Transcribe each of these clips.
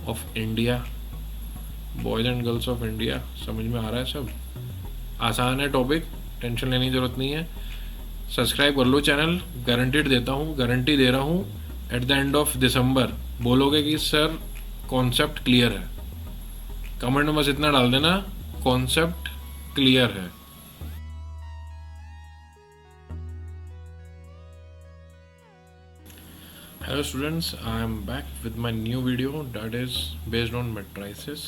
Of India, boys and girls of India. समझ में आ रहा है सब? आसान है टॉपिक, टेंशन लेने की ज़रूरत नहीं है। सब्सक्राइब कर लो चैनल, गारंटीड देता हूँ, गारंटी दे रहा हूँ। At the end of December बोलोगे कि सर कॉन्सेप्ट क्लियर है। कमेंट में बस इतना डाल देना, कॉन्सेप्ट क्लियर है। Hello students, I am back with my new video that is based on matrices.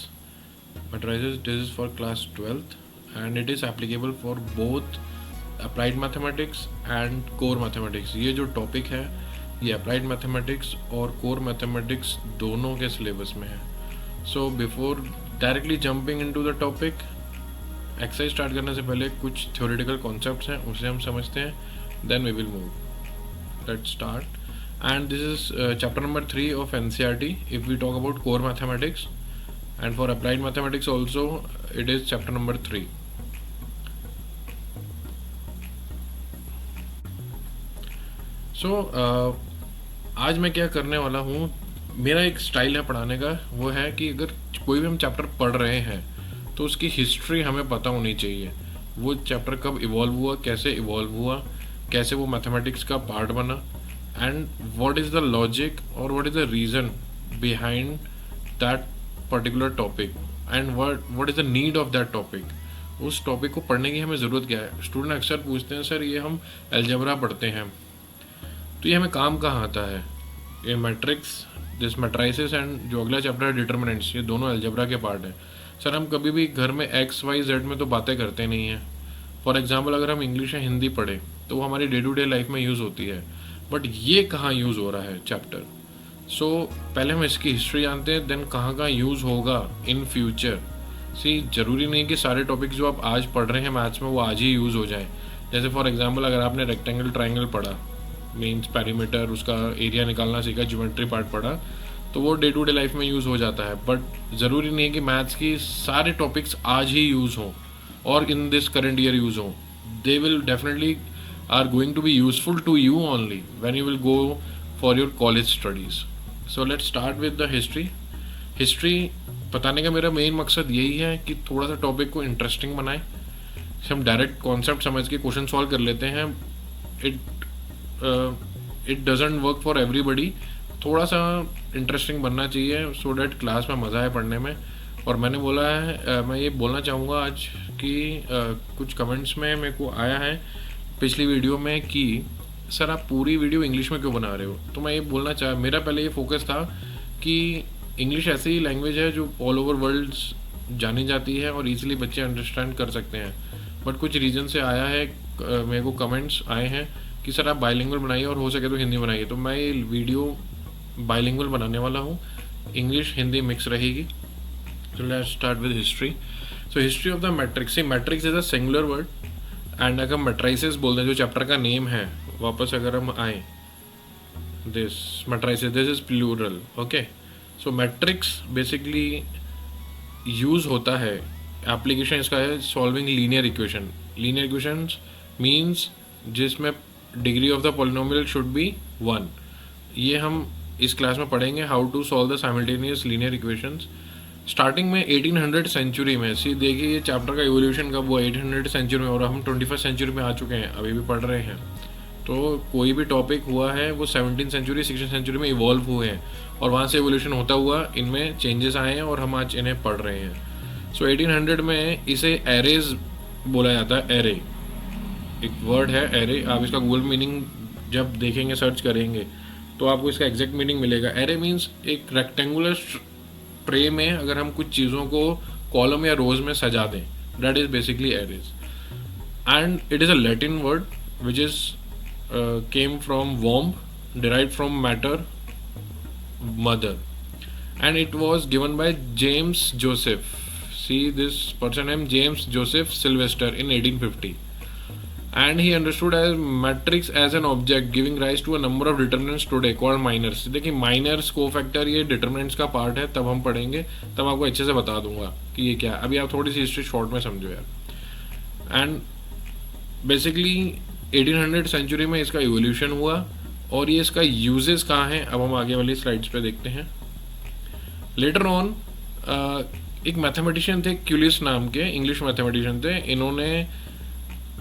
Matrices, this is for class 12th and it is applicable for both applied mathematics and core mathematics. ये जो topic है ये applied mathematics और core mathematics दोनों के syllabus में है। So before directly jumping into the topic, exercise start करने से पहले कुछ थ्योरेटिकल कॉन्सेप्ट्स हैं उसे हम समझते हैं, then we will move. Let's start. And this is chapter number 3 of NCERT if we talk about core mathematics, and for applied mathematics also it is chapter number 3. So आज मैं क्या करने वाला हूँ, मेरा एक स्टाइल है पढ़ाने का, वो है कि अगर कोई भी हम चैप्टर पढ़ रहे हैं तो उसकी हिस्ट्री हमें पता होनी चाहिए। वो चैप्टर कब इवॉल्व हुआ, कैसे इवॉल्व हुआ, कैसे वो मैथमेटिक्स का पार्ट बना, and what is the logic or what is the reason behind that particular topic and what is the need of that topic. उस टॉपिक को पढ़ने की हमें ज़रूरत क्या है। स्टूडेंट अक्सर पूछते हैं सर ये हम अलजेब्रा पढ़ते हैं तो ये हमें काम कहाँ आता है। ये मैट्रिक्स, दिस मैट्राइसिस एंड जो अगला चैप्टर है डिटर्मिनेंट्स, ये दोनों अलजेब्रा के पार्ट हैं। सर हम कभी भी घर में एक्स वाई जेड में तो बातें करते नहीं हैं। फॉर एग्जाम्पल अगर हम इंग्लिश या हिंदी पढ़ें तो वो हमारी डे टू डे लाइफ में यूज़ होती है, बट ये कहाँ यूज़ हो रहा है चैप्टर। सो पहले हम इसकी हिस्ट्री जानते हैं, देन कहाँ कहाँ यूज़ होगा इन फ्यूचर। ज़रूरी नहीं कि सारे टॉपिक्स जो आप आज पढ़ रहे हैं मैथ्स में वो आज ही यूज़ हो जाए। जैसे फॉर एग्जांपल अगर आपने रेक्टेंगल ट्राइंगल पढ़ा, मीन्स पेरीमीटर, उसका एरिया निकालना सीखा, ज्योमेट्री पार्ट पढ़ा, तो वो डे टू डे लाइफ में यूज़ हो जाता है। बट ज़रूरी नहीं है कि मैथ्स की सारे टॉपिक्स आज ही यूज़ हों और in this current year use हों। They will definitely are going to be useful to you only when you will go for your college studies. So let's start with the history. History बताने का मेरा main मकसद यही है कि थोड़ा सा टॉपिक को इंटरेस्टिंग बनाए। हम डायरेक्ट कॉन्सेप्ट समझ के क्वेश्चन सॉल्व कर लेते हैं, it doesn't work for everybody. थोड़ा सा इंटरेस्टिंग बनना चाहिए सो डैट क्लास में मज़ा आए पढ़ने में। और मैंने बोला है, मैं ये बोलना चाहूँगा आज कि कुछ कमेंट्स में मेरे को आया है पिछली वीडियो में कि सर आप पूरी वीडियो इंग्लिश में क्यों बना रहे हो। तो मैं ये बोलना मेरा पहले ये फोकस था कि इंग्लिश ऐसी ही लैंग्वेज है जो ऑल ओवर वर्ल्ड जानी जाती है और इजीली बच्चे अंडरस्टैंड कर सकते हैं। बट कुछ रीज़न से आया है, मेरे को कमेंट्स आए हैं कि सर आप बाइलिंगुअल बनाइए और हो सके तो हिंदी बनाइए। तो मैं ये वीडियो बाइलिंगुअल बनाने वाला हूँ, इंग्लिश हिंदी मिक्स रहेगी। So let's start with history. So history of the matrix. See, matrix is a singular word. And अगर मैट्राइसिस बोल दें जो चैप्टर का नेम है, वापस अगर हम आए, this matrices, this is plural, okay. So matrix basically use होता है, एप्लीकेशन इसका है solving linear equation. Linear equations means जिसमें degree of the polynomial should be 1। ये हम इस क्लास में पढ़ेंगे, how to solve the simultaneous linear equations. Starting में 1800 सेंचुरी में, देखिए ये चैप्टर का इवोल्यूशन कब हुआ, 1800 सेंचुरी में, और हम 21st सेंचुरी में आ चुके हैं, अभी भी पढ़ रहे हैं। तो कोई भी टॉपिक हुआ है वो 17th सेंचुरी 16th सेंचुरी में इवॉल्व हुए हैं और वहाँ से इवोल्यूशन होता हुआ इनमें चेंजेस आए हैं और हम आज इन्हें पढ़ रहे हैं। सो 1800 में इसे एरेज बोला जाता है। एरे एक वर्ड है, एरे। आप इसका गूगल मीनिंग जब देखेंगे, सर्च करेंगे तो आपको इसका एग्जैक्ट मीनिंग मिलेगा। एरे मीन्स एक रेक्टेंगुलर ट्रे में अगर हम कुछ चीज़ों को कॉलम या रोज में सजा दें, that is basically arrays. And it is a Latin word which is came from womb, derived from matter, mother, and it was given by James Joseph. See this person name, James Joseph Sylvester, in 1850, and he understood as matrix as an object giving rise to a number of determinants today called minors. देखिए minors cofactor ये determinants का part है, तब हम पढ़ेंगे, तब आपको अच्छे से बता दूंगा कि ये क्या है। अभी आप थोड़ी सी हिस्ट्री शॉर्ट में समझो यार। एंड बेसिकली 1800 सेंचुरी में इसका इवोल्यूशन हुआ और ये इसका यूजेस कहाँ हैं, अब हम आगे वाली स्लाइड्स पे देखते हैं। लेटर ऑन एक मैथमेटिशियन थे क्यूलिस नाम के, इंग्लिश मैथमेटिशियन थे, इन्होंने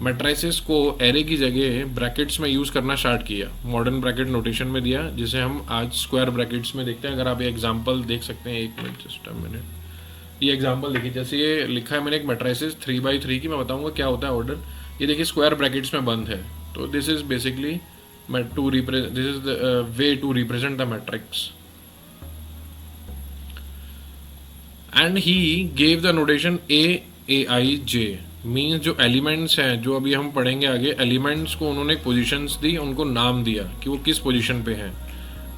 मैट्राइसिस को एरे की जगह ब्रैकेट्स में यूज़ करना स्टार्ट किया, मॉडर्न ब्रैकेट नोटेशन में दिया, जिसे हम आज स्क्वायर ब्रैकेट्स में देखते हैं। अगर आप ये एग्जांपल देख सकते हैं, एक मिनट, जस्ट अ मिनट, ये एग्जांपल देखिए, जैसे ये लिखा है मैंने एक मैट्राइसिस 3x3 की, मैं बताऊंगा क्या होता है ऑर्डर। ये देखिए स्क्वायर ब्रैकेट्स में बंद है, तो this is basically this is the way to represent the matrix. And he gave the notation AAIJ, means जो एलिमेंट्स हैं, जो अभी हम पढ़ेंगे आगे, एलिमेंट्स को उन्होंने पोजीशंस दी, उनको नाम दिया कि वो किस पोजीशन पे हैं।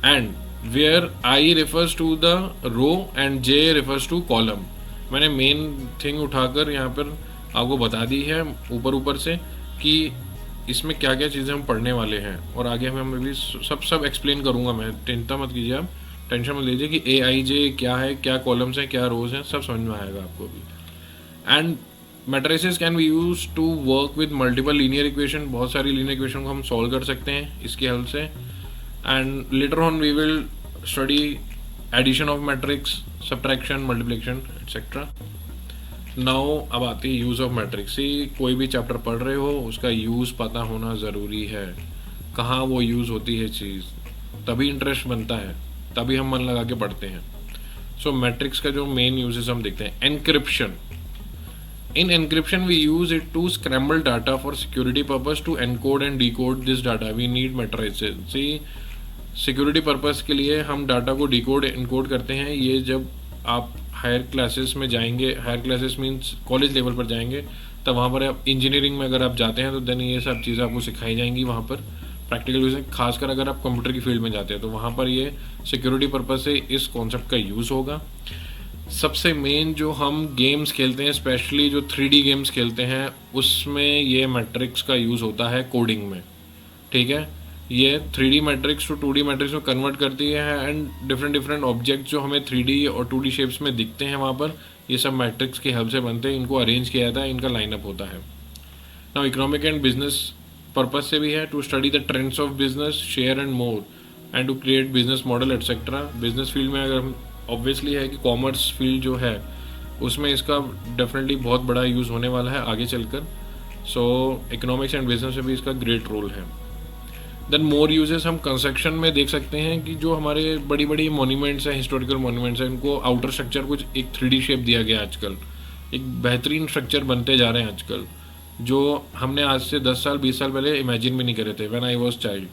And where I refers to the row and J refers to column. मैंने मेन थिंग उठाकर यहाँ पर आपको बता दी है ऊपर ऊपर से कि इसमें क्या क्या चीज़ें हम पढ़ने वाले हैं, और आगे हम अभी सब एक्सप्लेन करूँगा मैं, चिंता मत कीजिए आप, टेंशन मत लीजिए कि AIJ क्या है, क्या कॉलम्स हैं, क्या रोज हैं, सब समझ में आएगा आपको भी। And matrices can be use to work with multiple linear equation, बहुत सारी लीनियर इक्वेशन को हम सॉल्व कर सकते हैं इसकी हेल्प से। And later on we will study addition of matrix, subtraction, multiplication etcetera. Now अब आती है यूज़ ऑफ मैट्रिक्स। कोई भी चैप्टर पढ़ रहे हो उसका यूज़ पता होना ज़रूरी है, कहाँ वो यूज़ होती है चीज़, तभी इंटरेस्ट बनता है, तभी हम मन लगा के पढ़ते हैं। सो मैट्रिक्स का जो मेन यूजेस हम देखते हैं, encryption. In encryption, we use it to scramble data for security purpose to encode and decode this data. We need matrices. See, security purpose के लिए हम डाटा को डिकोड इनकोड करते हैं। ये जब आप हायर क्लासेस में जाएंगे, higher classes means college level पर जाएंगे, तब वहाँ पर आप इंजीनियरिंग में अगर आप जाते हैं तो देन ये सब चीज़ें आपको सिखाई जाएंगी वहाँ पर प्रैक्टिकल यूज। खासकर अगर आप कंप्यूटर की फील्ड में जाते हैं तो वहाँ पर ये सिक्योरिटी पर्पस से इस कॉन्सेप्ट का यूज़ होगा। सबसे मेन जो हम गेम्स खेलते हैं, स्पेशली जो 3D गेम्स खेलते हैं, उसमें ये मैट्रिक्स का यूज़ होता है कोडिंग में, ठीक है। ये 3D matrix to 2D matrix में कन्वर्ट करती है, एंड डिफरेंट ऑब्जेक्ट जो हमें 3D और 2D शेप्स में दिखते हैं वहाँ पर, ये सब मैट्रिक्स की हेल्प से बनते हैं। इनको अरेंज किया जाता है, इनका लाइनअप होता है। Now economic and business purpose से भी है, to study the trends of business, share and more, and to create business model etcetera. Business field में अगर ऑब्वियसली है कि कॉमर्स फील्ड जो है उसमें इसका डेफिनेटली बहुत बड़ा यूज़ होने वाला है आगे चलकर। सो इकोनॉमिक्स एंड बिजनेस में भी इसका ग्रेट रोल है। देन मोर यूजेस हम कंस्ट्रक्शन में देख सकते हैं कि जो हमारे बड़ी बड़ी मॉन्यूमेंट्स हैं, हिस्टोरिकल मॉन्यूमेंट्स हैं, इनको आउटर स्ट्रक्चर कुछ एक 3D शेप दिया गया आजकल, एक बेहतरीन स्ट्रक्चर बनते जा रहे हैं आजकल, जो हमने आज से 10 साल 20 साल पहले इमेजिन भी नहीं करे थे व्हेन आई वाज चाइल्ड।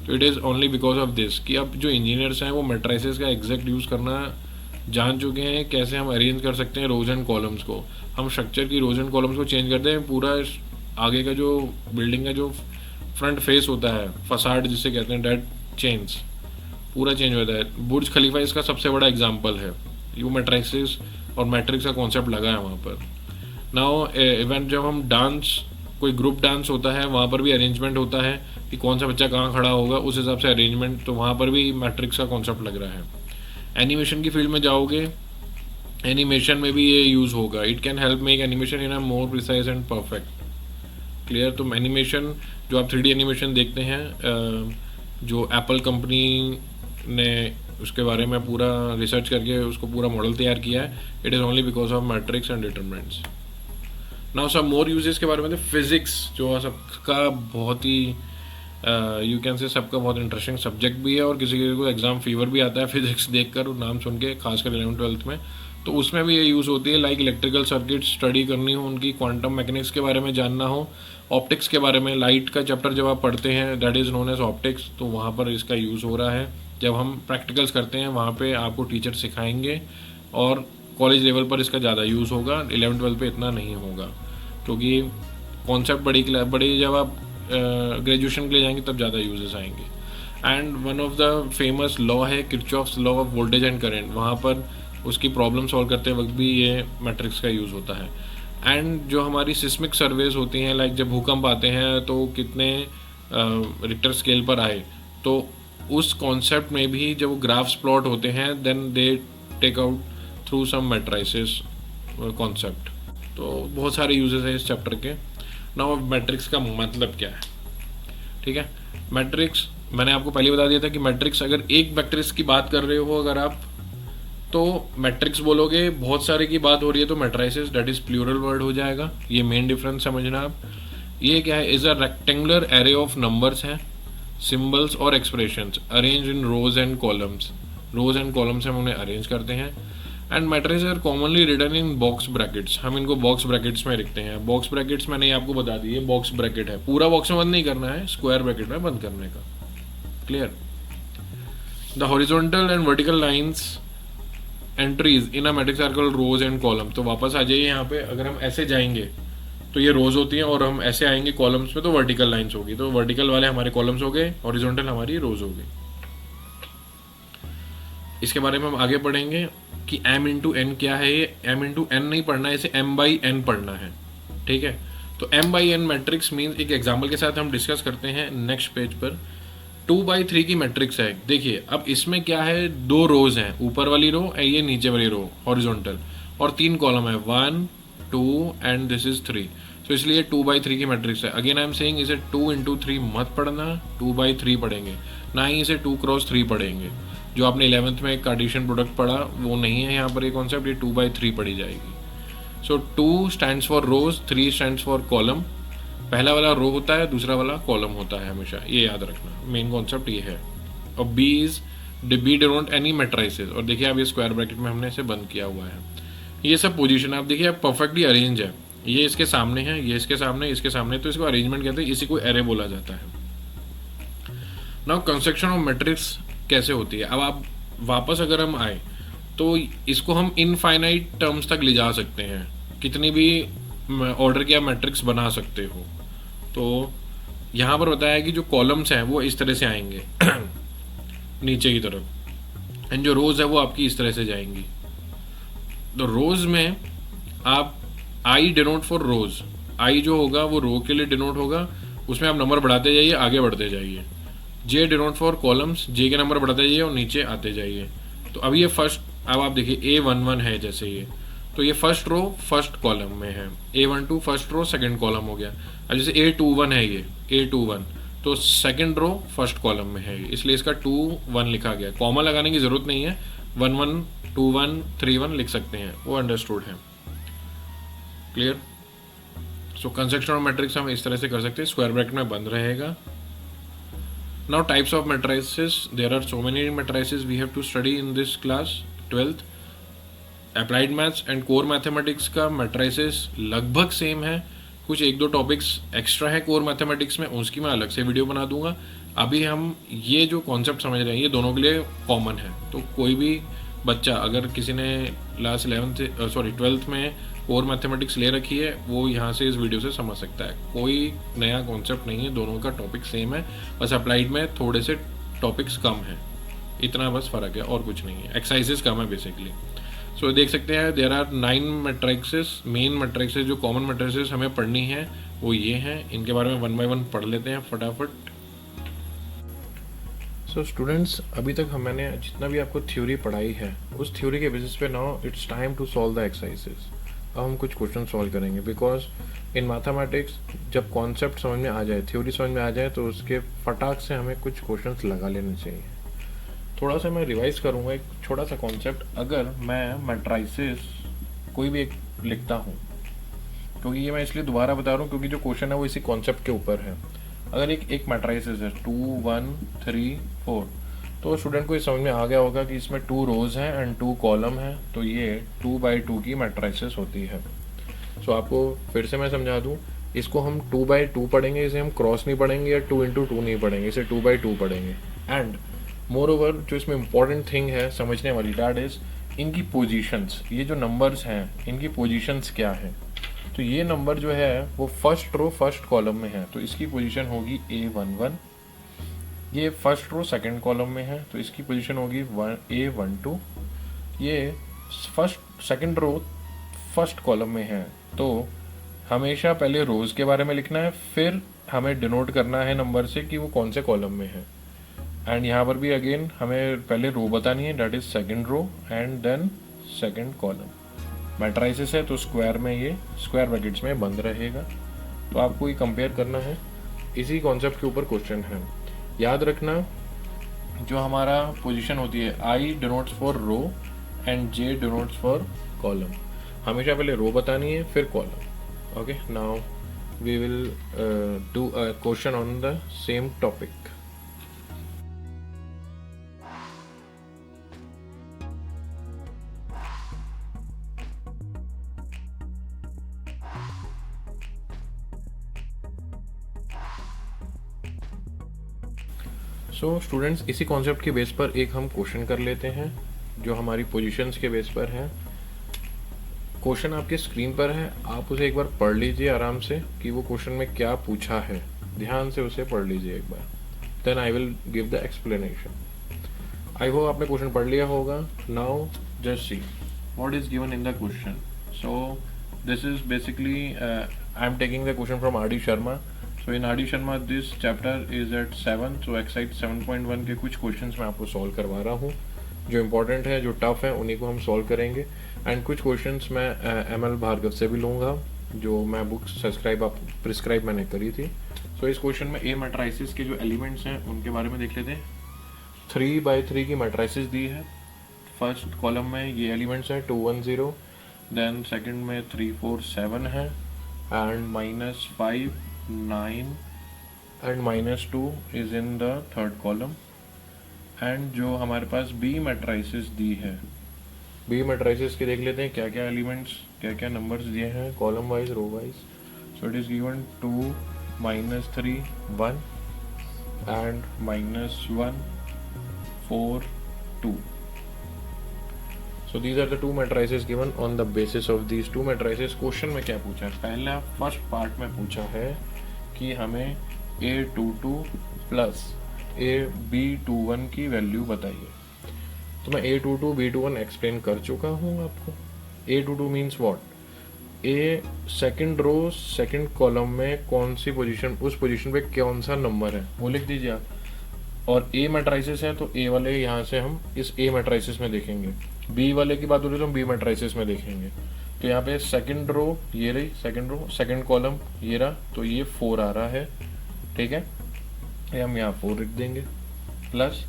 तो it is only because of this कि अब जो इंजीनियर्स हैं वो मैट्रिसेस का एग्जैक्ट यूज़ करना जान चुके हैं, कैसे हम अरेंज कर सकते हैं रोज एंड कॉलम्स को। हम स्ट्रक्चर की रोज एंड कॉलम्स को चेंज करते हैं, पूरा आगे का जो बिल्डिंग का जो फ्रंट फेस होता है, फसाड जिसे कहते हैं, डेट चेंज पूरा चेंज होता है। बुर्ज खलीफा इसका सबसे बड़ा एग्जाम्पल है। यू मैट्रिसेस और मैट्रिक्स का कॉन्सेप्ट लगा है वहाँ पर। नाउ इवेंट जब हम डांस, कोई ग्रुप डांस होता है, वहाँ पर भी अरेंजमेंट होता है कि कौन सा बच्चा कहाँ खड़ा होगा, उस हिसाब से अरेंजमेंट, तो वहाँ पर भी मैट्रिक्स का कॉन्सेप्ट लग रहा है। एनिमेशन की फील्ड में जाओगे, एनिमेशन में भी ये यूज़ होगा। It can help make animation in a more precise and perfect. Clear. तो एनिमेशन जो आप 3D एनिमेशन देखते हैं, जो एप्पल कंपनी ने उसके बारे में पूरा रिसर्च करके उसको पूरा मॉडल तैयार किया है, it is only because of matrix and determinants. Now सब मोर यूजेस के बारे में, फिजिक्स जो सबका बहुत ही यू कैन से सबका बहुत इंटरेस्टिंग सब्जेक्ट भी है, और किसी को एग्जाम फीवर भी आता है फिजिक्स देखकर नाम सुन के, खासकर 11th-12th में, तो उसमें भी ये यूज़ होती है। लाइक इलेक्ट्रिकल सर्किट स्टडी करनी हो उनकी, क्वांटम मैकेनिक्स के बारे में जानना हो, ऑप्टिक्स के बारे में, लाइट का चैप्टर जब आप पढ़ते हैं that is known as optics, तो वहाँ पर इसका यूज़ हो रहा है। जब हम प्रैक्टिकल्स करते हैं वहाँ पे आपको टीचर सिखाएंगे, और कॉलेज लेवल पर इसका ज़्यादा यूज़ होगा, 11th-12th पे इतना नहीं होगा, क्योंकि कॉन्सेप्ट बड़ी जब आप ग्रेजुएशन के लिए जाएंगे तब ज़्यादा यूजेस आएंगे। And one of the famous law है Kirchhoff's law of voltage and current, वहाँ पर उसकी प्रॉब्लम सॉल्व करते वक्त भी ये मैट्रिक्स का यूज़ होता है। एंड जो हमारी सिस्मिक सर्वेज होती हैं, लाइक जब भूकंप आते हैं तो कितने रिक्टर स्केल पर आए, तो उस कॉन्सेप्ट में भी जब ग्राफ्स प्लॉट होते हैं then they take out through some matrices concept. तो बहुत सारे यूजेस हैं इस चैप्टर के। नाउ मैट्रिक्स का मतलब क्या है, ठीक है। मैट्रिक्स मैंने आपको पहले बता दिया था कि मैट्रिक्स, अगर एक मैट्रिक्स की बात कर रहे हो अगर आप, तो मैट्रिक्स बोलोगे, बहुत सारे की बात हो रही है तो matrices that is plural word हो जाएगा। ये मेन डिफरेंस समझना आप। ये क्या है, is a rectangular array of numbers है, सिंबल्स और expressions arrange in rows and columns. Rows and columns हम उन्हें अरेंज करते हैं। And matrices are commonly written in box brackets, हम इनको बॉक्स ब्रैकेट्स में लिखते हैं। बॉक्स ब्रैकेट्स मैंने आपको बता दी, ये बॉक्स ब्रैकेट है, पूरा बॉक्स में बंद नहीं करना है, स्क्वायर ब्रैकेट में बंद करने का। Clear. The horizontal and vertical lines entries in a matrix are called rows and column. तो वापस आ जाइए यहाँ पे, अगर हम ऐसे जाएंगे तो ये रोज होती हैं, और हम ऐसे आएंगे कॉलम्स में तो वर्टिकल लाइंस होगी। तो वर्टिकल वाले हमारे कॉलम्स हो गए, हॉरिजॉन्टल हमारी रोज हो गई। इसके बारे में हम आगे पढ़ेंगे कि m इंटू एन क्या है। ये m इंटू एन नहीं पढ़ना है, इसे m बाई एन पढ़ना है। ठीक है, तो m by n matrix means, एक एग्जाम्पल के साथ हम डिस्कस करते हैं नेक्स्ट पेज पर। 2/3 की मैट्रिक्स है। देखिए अब इसमें क्या है, 2 रोज हैं, ऊपर वाली रो है, ये नीचे वाली रो हॉरिजॉन्टल, और 3 कॉलम है, 1 2 एंड दिस इज 3। तो इसलिए 2/3 की मैट्रिक्स है। अगेन आई एम सेइंग इसे 2 इंटू 3 मत पढ़ना, 2/3 पढ़ेंगे, ना ही इसे 2 क्रॉस 3 पढ़ेंगे। जो आपने 11th में कार्टेशियन प्रोडक्ट पढ़ा वो नहीं है यहाँ पर ये कॉन्सेप्ट, ये 2/3 पढ़ी जाएगी। So 2 stands for rows, 3 stands for column. पहला वाला रो होता है, दूसरा वाला कॉलम होता है, हमेशा ये याद रखना, मेन कॉन्सेप्ट ये है। और B is B denote any matrices. और देखिए अब ये स्क्वायर ब्रैकेट में हमने इसे बंद किया हुआ है। ये सब पोजीशन आप देखिए, आप परफेक्टली अरेंज है, ये इसके सामने है, ये इसके सामने, इसके सामने, तो इसको अरेंजमेंट कहते हैं, इसी को एरे बोला जाता है। नाउ कंस्ट्रक्शन ऑफ मैट्रिक्स कैसे होती है। अब आप वापस अगर हम आए तो इसको हम इनफाइनाइट टर्म्स तक ले जा सकते हैं, कितनी भी ऑर्डर की आप मैट्रिक्स बना सकते हो। तो यहाँ पर बताया कि जो कॉलम्स हैं वो इस तरह से आएंगे नीचे की तरफ, एंड जो रोज है वो आपकी इस तरह से जाएंगी। तो रोज में आप आई डिनोट फॉर रोज, आई जो होगा वो रो के लिए डिनोट होगा, उसमें आप नंबर बढ़ाते जाइए, आगे बढ़ते जाइए। जे डिनोट फॉर कॉलम्स, जे के नंबर बढ़ाते जाइए और नीचे आते जाइए। तो अब ये फर्स्ट, अब आप देखिए A11 है जैसे ये, तो ये फर्स्ट रो फर्स्ट कॉलम में है, A12 first row second column हो गया। अब जैसे A21 है, ये A21 तो सेकंड रो फर्स्ट कॉलम में है, इसलिए इसका 2 1 लिखा गया। कॉमा लगाने की जरूरत नहीं है, 1 1 2 1 3 1 लिख सकते हैं, वो अंडरस्टूड है। Clear. So construction of matrix हम इस तरह से कर सकते हैं, स्क्वायर ब्रैकेट में बंद रहेगा। Now types of matrices, there are so many matrices we have to study in this class 12th। Applied Maths and Core Mathematics का matrices लगभग सेम है, कुछ 1-2 टॉपिक्स एक्स्ट्रा है कोर मैथमेटिक्स में, उसकी मैं अलग से वीडियो बना दूंगा। अभी हम ये जो कॉन्सेप्ट समझ रहे हैं ये दोनों के लिए कॉमन है। तो कोई भी बच्चा, अगर किसी ने क्लास 12th में कोर मैथमेटिक्स ले रखी है, वो यहाँ से इस वीडियो से समझ सकता है। कोई नया कॉन्सेप्ट नहीं है, दोनों का टॉपिक सेम है, बस अप्लाइड में थोड़े से टॉपिक्स कम है, इतना बस फ़र्क है और कुछ नहीं है, एक्सरसाइजेस कम है बेसिकली। सो देख सकते हैं there are 9 matrices, main matrices जो कॉमन मैट्रिक्सेस हमें पढ़नी है वो ये हैं। इनके बारे में 1 बाय 1 पढ़ लेते हैं फटाफट। सो स्टूडेंट्स, अभी तक मैंने जितना भी आपको थ्योरी पढ़ाई है उस थ्योरी के बेसिस पे now it's time to solve the exercises. अब हम कुछ क्वेश्चन सॉल्व करेंगे, बिकॉज इन मैथमेटिक्स जब कॉन्सेप्ट समझ में आ जाए, थ्योरी समझ में आ जाए, तो उसके फटाक से हमें कुछ क्वेश्चंस लगा लेने चाहिए। थोड़ा सा मैं रिवाइज करूँगा एक छोटा सा कॉन्सेप्ट। अगर मैं मैट्राइसेस कोई भी एक लिखता हूँ, क्योंकि ये मैं इसलिए दोबारा बता रहा हूँ क्योंकि जो क्वेश्चन है वो इसी कॉन्सेप्ट के ऊपर है। अगर एक मैट्राइसेस है 2 1 3 4, तो स्टूडेंट को ये समझ में आ गया होगा कि इसमें 2 रोज हैं एंड 2 कॉलम हैं, तो ये 2/2 की मैट्राइसेस होती है। सो आपको फिर से मैं समझा दूँ, इसको हम 2/2 पढ़ेंगे, इसे हम क्रॉस नहीं पढ़ेंगे या 2 इंटू 2 नहीं पढ़ेंगे, इसे 2/2 पढ़ेंगे। एंड मोर ओवर जो इसमें इंपॉर्टेंट थिंग है समझने वाली, डैट इज इनकी पोजीशंस। ये जो नंबर्स हैं इनकी पोजीशंस क्या है। तो ये नंबर जो है वो फर्स्ट रो फर्स्ट कॉलम में है, तो इसकी पोजीशन होगी A11। ये फर्स्ट रो सेकंड कॉलम में है, तो इसकी पोजीशन होगी A12। ये first second row first column में है, तो हमेशा पहले रोज के बारे में लिखना है, फिर हमें डिनोट करना है नंबर से कि वो कौन से कॉलम में है। एंड यहाँ पर भी अगेन हमें पहले रो बतानी है, that is second row and then second column. Matrices है तो स्क्वायर में, ये स्क्वायर ब्रैकेट्स में बंद रहेगा। तो आपको ये कंपेयर करना है, इसी कॉन्सेप्ट के ऊपर क्वेश्चन है। याद रखना जो हमारा पोजीशन होती है, I denotes for row and J denotes for column. हमेशा पहले रो बतानी है फिर column. Okay, now we will do a question on the same topic. So students, इसी कॉन्सेप्ट के बेस पर एक हम क्वेश्चन कर लेते हैं जो हमारी पोजीशंस के बेस पर है। क्वेश्चन आपके स्क्रीन पर है, आप उसे एक बार पढ़ लीजिए आराम से कि वो क्वेश्चन में क्या पूछा है। ध्यान से उसे पढ़ लीजिए एक बार, then I will give the explanation. I hope आपने क्वेश्चन पढ़ लिया होगा। Now just see what is given in the question. So this is basically I am taking the question from R D Sharma. So in R D Sharma this chapter is at 7। So exercise 7.1 के कुछ questions मैं आपको solve करवा रहा हूँ। जो important है, जो टफ है, उन्हीं को हम सॉल्व करेंगे। एंड कुछ क्वेश्चंस मैं एम.एल. भार्गव से भी लूँगा, जो मैं बुक प्रिस्क्राइब मैंने करी थी। सो इस क्वेश्चन में ए मैट्राइसिस के जो एलिमेंट्स हैं उनके बारे में देख लेते हैं। 3x3 की मैट्राइसिस दी है। फर्स्ट कॉलम में ये एलिमेंट्स हैं 2 1 0, देन सेकंड में 3 4 7 है, and -5 9 and -2 is in the third column. And जो हमारे पास बी मैट्राइसिस दी है, बी मैट्राइसिस के देख लेते हैं क्या क्या एलिमेंट्स, क्या क्या नंबर्स दिए हैं column wise, row wise. So it is given 2 -3 1 and -1 4 2. So these are the two matrices given. On the basis of these two matrices, question में क्या पूछा है? पहला फर्स्ट पार्ट में पूछा है कि हमें A22 प्लस AB21 की वैल्यू बताइए। तो मैं A22 B21 एक्सप्लेन कर चुका हूँ आपको। A22 means what? A second row second column में कौन सी पोजीशन, उस पोजीशन पे कौन सा नंबर है वो लिख दीजिए आप। और ए मैट्राइसिस है तो ए वाले यहाँ से हम इस ए मैट्राइसिस में देखेंगे। बी वाले की बात हो रही तो हम बी मैट्राइसिस में देखेंगे। तो यहाँ पे सेकंड रो ये रही, सेकंड रो सेकंड कॉलम ये रहा, तो ये 4 आ रहा है, ठीक है। ये हम यहाँ 4 लिख देंगे plus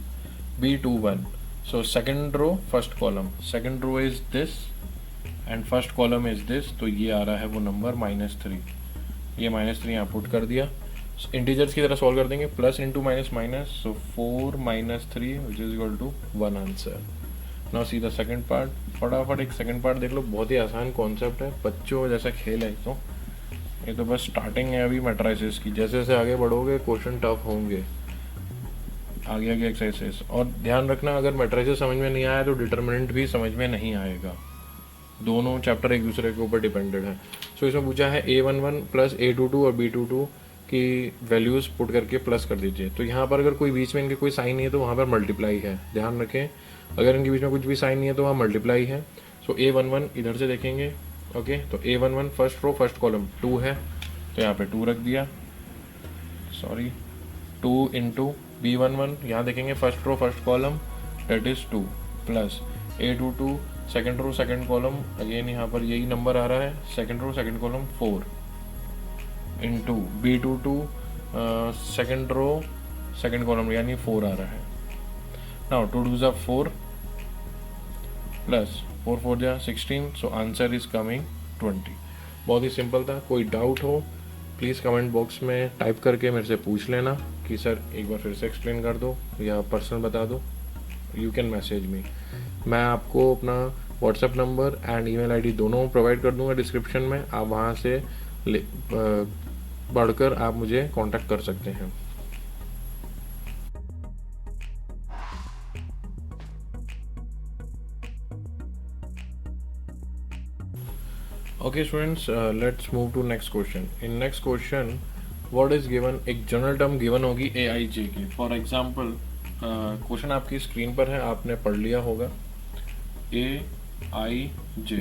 B21। So second row first column, second row is this and first column is this, तो ये आ रहा है वो नंबर -3। ये -3 यहाँ पुट कर दिया। इंटीजर्स की तरह सॉल्व कर देंगे, plus into minus minus, so 4 -3 which is equal to 1 answer. Now see the second part. फटाफट एक सेकंड पार्ट देख लो, बहुत ही आसान कॉन्सेप्ट है, बच्चों जैसा खेल है। तो ये तो बस स्टार्टिंग है अभी मैट्राइसिस की, जैसे जैसे आगे बढ़ोगे क्वेश्चन टफ होंगे, आगे आगे एक्सरसाइजेस। और ध्यान रखना, अगर मैट्राइसिस समझ में नहीं आया तो डिटर्मिनेंट भी समझ में नहीं आएगा। दोनों चैप्टर एक दूसरे के ऊपर डिपेंडेड है। सो इसमें पूछा है A11 प्लस A22 और B22 की वैल्यूज़ पुट करके प्लस कर दीजिए। तो यहाँ पर अगर कोई बीच में इनके कोई साइन नहीं है तो वहाँ पर मल्टीप्लाई है, ध्यान रखें। अगर इनके बीच में कुछ भी साइन नहीं है तो वहाँ मल्टीप्लाई है। सो A11 इधर से देखेंगे, ओके। तो A11 first row first column 2 है, तो यहाँ पे 2 रख दिया, सॉरी 2 इंटू B11 यहाँ देखेंगे first row first column that is 2 plus A22 second row second column, again यहाँ पर यही नंबर आ रहा है, second row second column 4 into B22 second row second column यानी 4 आ रहा है। नाउ 2 2 4 प्लस 4 4 जा 16, सो आंसर इज कमिंग 20। बहुत ही सिंपल था। कोई डाउट हो प्लीज़ कमेंट बॉक्स में टाइप करके मेरे से पूछ लेना कि सर एक बार फिर से एक्सप्लेन कर दो या पर्सनल बता दो। You can message me. मैं आपको अपना WhatsApp number and email ID दोनों प्रोवाइड कर दूंगा डिस्क्रिप्शन में, आप वहाँ से बढ़कर आप मुझे कांटेक्ट कर सकते हैं। Okay students, let's move to next question. In next question what is given, एक जनरल टर्म गिवन होगी AIJ की। फॉर एग्जांपल क्वेश्चन आपकी स्क्रीन पर है, आपने पढ़ लिया होगा। AIJ,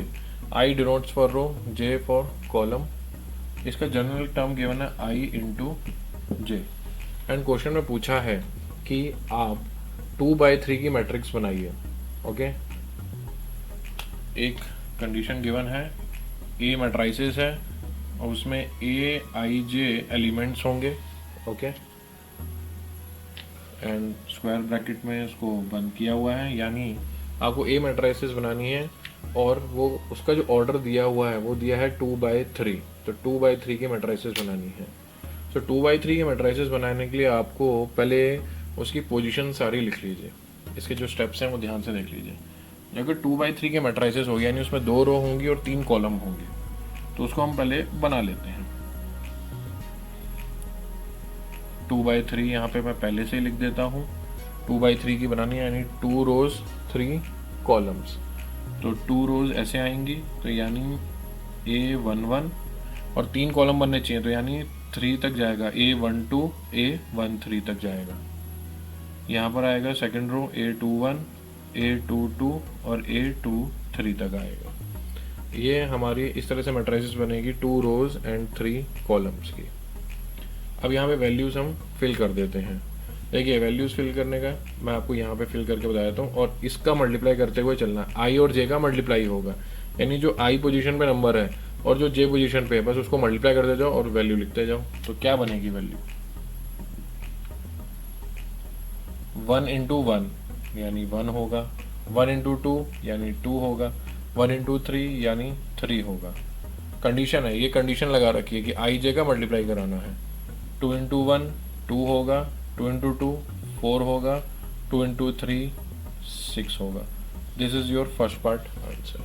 I denotes for row, J for column. इसका जनरल टर्म गिवन है I into J। And question में पूछा है कि आप 2/3 की मैट्रिक्स बनाइए, ओके। एक कंडीशन गिवन है, A मैट्राइसिस है और उसमें AIJ एलिमेंट्स होंगे, ओके। एंड स्क्वायर ब्रैकेट में इसको बंद किया हुआ है, यानी आपको ए मैट्रिसेस बनानी है और वो उसका जो ऑर्डर दिया हुआ है वो दिया है 2/3, तो 2/3 की मैट्रिसेस बनानी है। तो 2/3 की मैट्रिसेस बनाने के लिए आपको पहले उसकी पोजीशन सारी लिख लीजिए, इसके जो स्टेप्स हैं वो ध्यान से देख लीजिए। अगर 2/3 के मैट्रिसेस हो गया यानी उसमें 2 रो होंगी और 3 कॉलम होंगे, तो उसको हम पहले बना लेते हैं। 2/3 यहाँ पे मैं पहले से ही लिख देता हूँ। 2/3 की बनानी है यानी 2 रोज 3 कॉलम्स, तो 2 रोज ऐसे आएंगी, तो यानी A11 और 3 कॉलम बनने चाहिए, तो यानी 3 तक जाएगा, A12 A13 तक जाएगा। यहाँ पर आएगा सेकंड रो A21 A22 और A23 तक आएगा। ये हमारी इस तरह से मैट्रिसेस बनेगी 2 रोज एंड 3 कॉलम्स की। अब यहाँ पे वैल्यूज़ हम फिल कर देते हैं। देखिए वैल्यूज़ फिल करने का मैं आपको यहाँ पे फिल करके बता देता हूँ, और इसका मल्टीप्लाई करते हुए चलना। आई और जे का मल्टीप्लाई होगा, यानी जो आई पोजीशन पे नंबर है और जो जे पोजीशन पे है बस उसको मल्टीप्लाई करते जाओ और वैल्यू लिखते जाओ। तो क्या बनेगी वैल्यू, 1 इंटू 1 यानी 1 होगा, 1 इंटू 2 यानी 2 होगा, 1 इंटू 3 यानी 3 होगा। कंडीशन है, ये कंडीशन लगा रखी है कि आई जे का मल्टीप्लाई कराना है। 2 इंटू 1 2 होगा, 2 इंटू 2 4 होगा, 2 इंटू 3 6 होगा। This is your first part answer.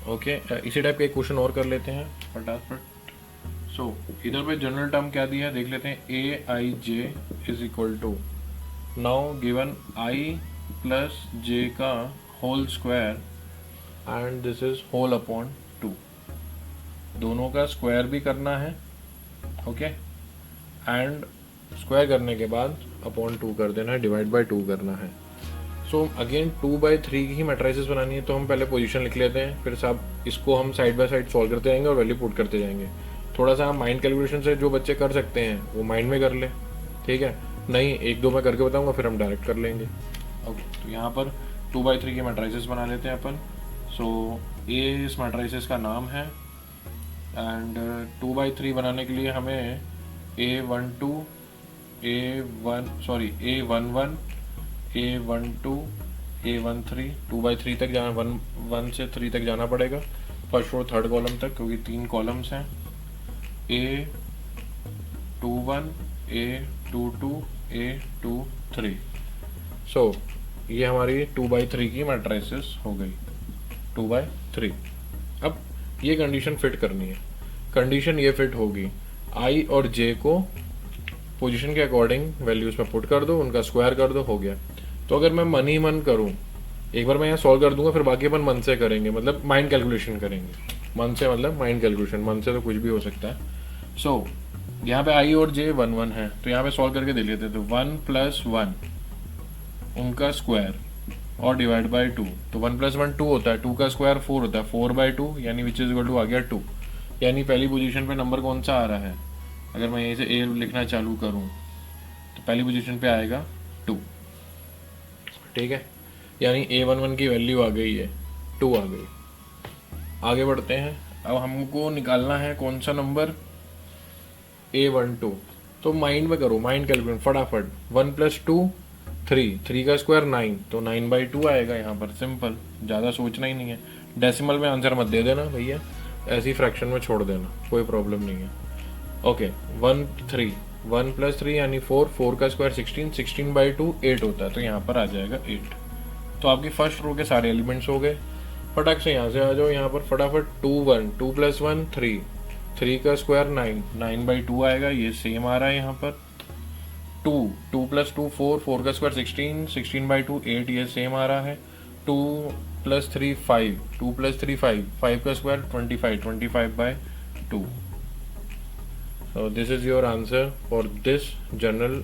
Okay, इसी टाइप के एक क्वेश्चन और कर लेते हैं फटाफट। सो इधर पे जनरल टर्म क्या दिया है देख लेते हैं। A I J is equal to, now given I plus J का whole square and this is whole upon 2। दोनों का स्क्वायर भी करना है, ओके, एंड स्क्वायर करने के बाद अपॉन 2 कर देना है, डिवाइड बाय 2 करना है। सो अगेन 2/3 की ही मैट्रिसेस बनानी है, तो हम पहले पोजीशन लिख लेते हैं, फिर सब इसको हम साइड बाय साइड सॉल्व करते जाएंगे और वैल्यू पुट करते जाएंगे। थोड़ा सा हम माइंड कैलकुलेशन से जो बच्चे कर सकते हैं वो माइंड में कर ले, ठीक है, नहीं 1-2 मैं करके बताऊंगा फिर हम डायरेक्ट कर लेंगे। ओके, तो यहाँ पर 2/3 की मैट्रिसेस बना लेते हैं अपन। सो ए इस मैट्रिसेस का नाम है, एंड 2/3 बनाने के लिए हमें A11 A11 A12 A13 2/3 तक जाना, 1 से 3 तक जाना पड़ेगा, फर्स्ट और थर्ड कॉलम तक, क्योंकि 3 कॉलम्स हैं। A21 A22 A23। सो ये हमारी 2/3 की मैट्रिसेस हो गई, 2/3। अब ये कंडीशन फिट करनी है। कंडीशन ये फिट होगी, आई और जे को पोजीशन के अकॉर्डिंग वैल्यूज में पुट कर दो, उनका स्क्वायर कर दो, हो गया। तो अगर मैं मन ही मन करूं, एक बार मैं यहाँ सॉल्व कर दूंगा, फिर बाकी अपन मन से करेंगे, मतलब माइंड कैलकुलेशन करेंगे। मन से मतलब माइंड कैलकुलेशन, मन से तो कुछ भी हो सकता है। सो यहाँ पे आई और जे 1 है, तो यहाँ पे सॉल्व करके देख लेते हैं। तो 1 + 1 उनका स्क्वायर और डिवाइड बाय 2, तो 1 + 1 2 होता है, 2 का स्क्वायर 4 होता है, 4/2 यानी विच इज इक्वल टू आ गया 2। यानी पहली पोजीशन पे नंबर कौन सा आ रहा है, अगर मैं यहीं से ए लिखना चालू करूँ तो पहली पोजीशन पे आएगा 2, ठीक है, यानी A11 की वैल्यू आ गई है 2 आ गई। आगे बढ़ते हैं, अब हमको निकालना है कौन सा नंबर, A12। तो माइंड में करो, माइंड कैलकुलेट फटाफट। 1 + 2 3, 3 का स्क्वायर 9, तो 9/2 आएगा यहाँ पर, सिंपल, ज़्यादा सोचना ही नहीं है। डेसिमल में आंसर मत दे देना भैया, ऐसी फ्रैक्शन में छोड़ देना, कोई प्रॉब्लम नहीं है। ओके, 1 + 3 यानी 4, 4 का स्क्वायर 16, 16/2 8 होता है, तो यहाँ पर आ जाएगा 8। तो आपकी फर्स्ट रो के सारे एलिमेंट्स हो गए। फटाक से यहाँ से आ जाओ, यहाँ पर फटाफट 2 + 1 3, 3 का स्क्वायर 9, 9/2 आएगा, ये सेम आ रहा है यहाँ पर। 2 + 2 4, 4 का स्क्वायर 16, 16/2 8, ये सेम आ रहा है। 2 + 3 5, 2 + 3 5, 5 का square 25, 25/2। So this is your answer for this general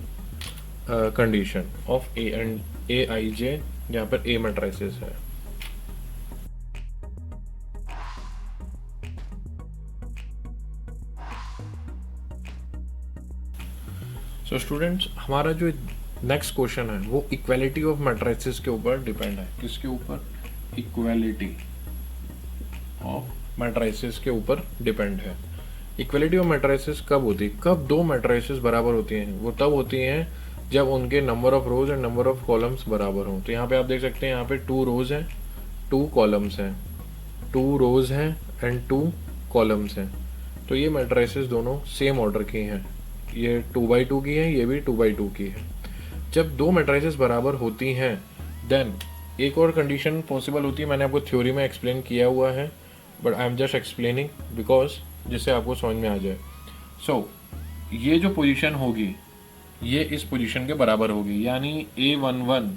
condition of A and Aij, यहाँ पर A matrices है। So students, हमारा जो नेक्स्ट क्वेश्चन है वो इक्वालिटी ऑफ मैट्रिसेस के ऊपर डिपेंड है। किसके ऊपर, इक्वालिटी ऑफ मैट्रिसेस के ऊपर डिपेंड है। इक्वलिटी ऑफ मैट्रिसेस कब होती है, कब दो मैट्रिसेस बराबर होती हैं, वो तब होती हैं जब उनके number of rose and number of columns बराबर हों। तो यहाँ पे आप देख सकते हैं, यहाँ पे 2 रोज हैं, 2 कॉलम्स हैं, 2 रोज हैं एंड 2 कॉलम्स हैं। तो ये मैट्रिसेस दोनों सेम ऑर्डर की हैं, ये 2x2 की है, ये भी 2x2 की है। जब दो मैट्रिसेस बराबर होती हैं देन एक और कंडीशन पॉसिबल होती है, मैंने आपको थ्योरी में एक्सप्लेन किया हुआ है, but I am just explaining because जिससे आपको समझ में आ जाए। सो ये जो पोजीशन होगी ये इस पोजीशन के बराबर होगी, यानी A11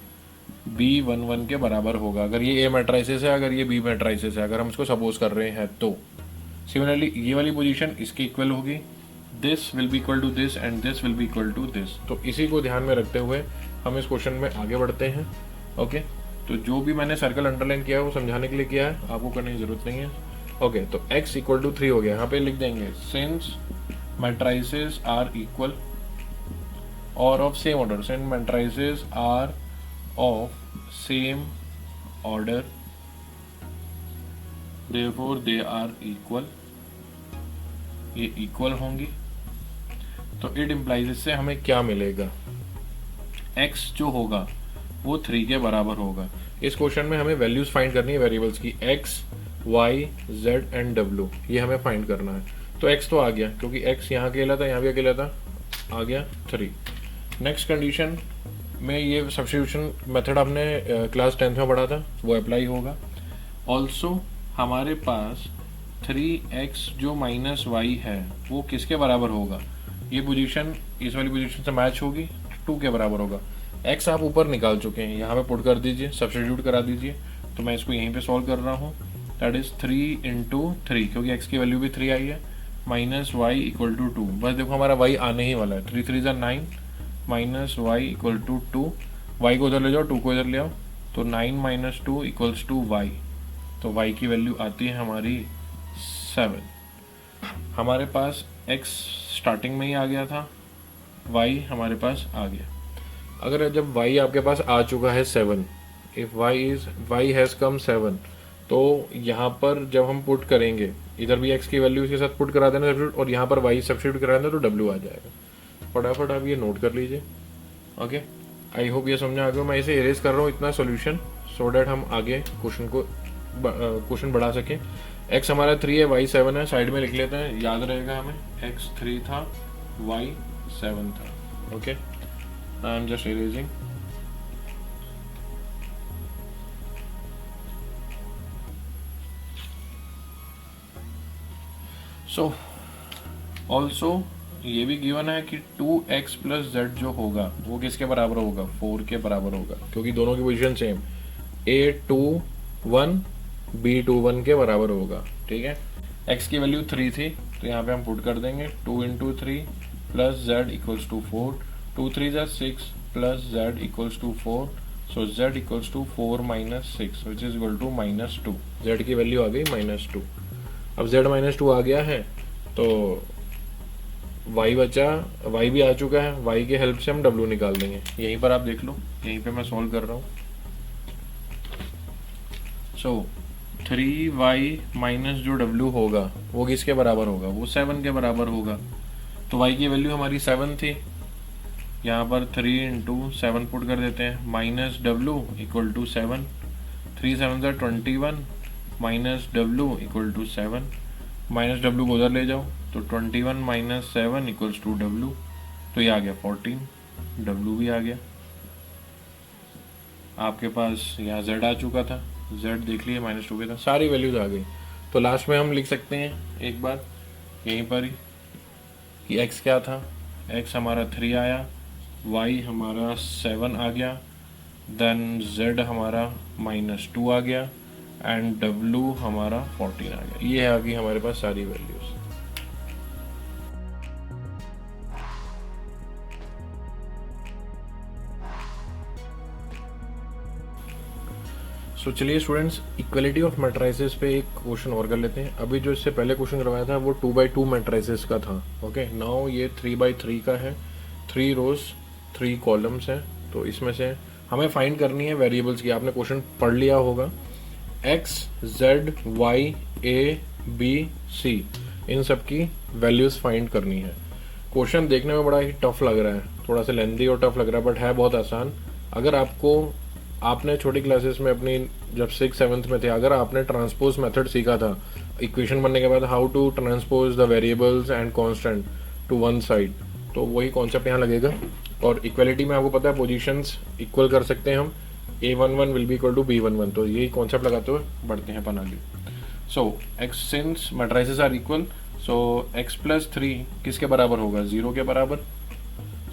B11 के बराबर होगा। अगर ये A मैट्रिसेस है, अगर ये B मैट्रिसेस है, अगर हम इसको सपोज कर रहे हैं तो सिमिलरली ये वाली पोजीशन इसके इक्वल होगी, this will be equal to this and this will be equal to this. तो इसी को ध्यान में रखते हुए हम इस क्वेश्चन में आगे बढ़ते हैं। ओके, तो जो भी मैंने सर्कल अंडरलाइन किया है वो समझाने के लिए किया है, आपको करने की जरूरत नहीं है। ओके, तो x इक्वल टू 3 हो गया, यहाँ पे लिख देंगे सिंस मैट्रिसेस आर इक्वल और of same order, since matrices are of same order therefore they are equal, ये इक्वल होंगी। तो इट इम्प्लाइज, इससे हमें क्या मिलेगा, x जो होगा वो 3 के बराबर होगा। इस क्वेश्चन में हमें वैल्यूज फाइंड करनी है वेरिएबल्स की, x, y, z and w, ये हमें फाइंड करना है। तो x तो आ गया, क्योंकि x यहाँ अकेला था, यहाँ भी अकेला था, आ गया 3। नेक्स्ट कंडीशन में ये सब्स्टिट्यूशन मेथड आपने क्लास 10th में पढ़ा था, वो अप्लाई होगा। ऑल्सो हमारे पास 3x जो माइनस y है वो किसके बराबर होगा, ये पोजीशन इस वाली पोजीशन से मैच होगी, 2 के बराबर होगा। x आप ऊपर निकाल चुके हैं, यहाँ पे पुट कर दीजिए, सब्स्टिट्यूट करा दीजिए। तो मैं इसको यहीं पे सॉल्व कर रहा हूँ, दैट इज 3 इंटू 3, क्योंकि x की वैल्यू भी 3 आई है, माइनस वाई इक्वल टू 2। बस देखो हमारा y आने ही वाला है, 3 3 ज़ा 9 minus y equal to 2, y को उधर ले जाओ, 2 को इधर ले आओ, तो 9 माइनस 2 इक्वल्स टू y। तो y की वैल्यू आती है हमारी 7। हमारे पास x स्टार्टिंग में ही आ गया था, y हमारे पास आ गया। अगर जब y आपके पास आ चुका है 7, इफ y हैज़ कम 7, तो यहाँ पर जब हम पुट करेंगे, इधर भी x की वैल्यू इसके साथ पुट करा देना सब्स्टिट्यूट, और यहाँ पर y सब्स्टिट्यूट करा देना, तो w आ जाएगा। फटाफट आप ये नोट कर लीजिए। ओके, आई होप ये समझ आ गया। मैं इसे इरेज कर रहा हूँ इतना सॉल्यूशन, सो डैट हम आगे क्वेश्चन बढ़ा सकें। x हमारा 3 है, y 7 है, साइड में लिख लेते हैं, याद रहेगा हमें, x 3 था, y 7 था। Okay, I am just erasing. So also ये भी गिवन है कि 2x प्लस z जो होगा वो किसके बराबर होगा, 4 के बराबर होगा, क्योंकि दोनों की पोजीशन सेम, A21 B21 के बराबर होगा। ठीक है, x की वैल्यू 3 थी, तो यहाँ पे हम पुट कर देंगे 2 into 3 plus z equals to 4, 2 3 ज़ा 6 plus z equals to 4, so z equals to 4 minus 6 which is equal to -2। z की वैल्यू आ गई -2। अब z -2 आ गया है, तो y बचा, y भी आ चुका है, y की हेल्प से हम w निकाल देंगे। यहीं पर आप देख लो, यहीं पे मैं सॉल्व कर रहा हूँ। सो 3y माइनस जो w होगा वो किसके बराबर होगा, वो 7 के बराबर होगा। तो y की वैल्यू हमारी 7 थी, यहाँ पर 3 इंटू 7 पुट कर देते हैं, माइनस w इक्वल टू 7, 3 7 ज़ा 21 minus w equal to 7, minus w को उधर ले जाओ, तो 21 माइनस 7 इक्वल्स टू w, तो ये आ गया 14, w भी आ गया। आपके पास यहाँ z आ चुका था, z देख लिए -2 के था, सारी वैल्यूज आ गई। तो लास्ट में हम लिख सकते हैं एक बार यहीं पर ही कि x क्या था, x हमारा 3 आया, y हमारा 7 आ गया, देन z हमारा -2 आ गया एंड w हमारा 14 आ गया। ये आ गई हमारे पास सारी वैल्यूज। सो चलिए स्टूडेंट्स, इक्वलिटी ऑफ मैट्रिसेस पे एक क्वेश्चन और कर लेते हैं। अभी जो इससे पहले क्वेश्चन करवाया था वो 2x2 मैट्रिसेस का था। ओके, नाउ ये 3x3 का है, 3 रोज 3 कॉलम्स हैं। तो इसमें से हमें फाइंड करनी है वेरिएबल्स की। आपने क्वेश्चन पढ़ लिया होगा, x z y a b c, इन सब की वैल्यूज़ फाइंड करनी है। क्वेश्चन देखने में बड़ा ही टफ लग रहा है, थोड़ा सा लेंथी और टफ लग रहा है, बट है बहुत आसान। अगर आपने छोटी क्लासेस में अपनी जब 6th-7th में थे, अगर आपने ट्रांसपोज मेथड सीखा था इक्वेशन बनने के बाद, how to transpose the variables and constant to one side, तो वही कॉन्सेप्ट यहाँ लगेगा। और इक्वलिटी में आपको पता है पोजीशंस इक्वल कर सकते हैं हम, A11 will be equal to B11, तो यही कॉन्सेप्ट लगाते हुए बढ़ते हैं अपन आगे। So x since matrices are equal, so x+3 किसके बराबर होगा, 0 के बराबर।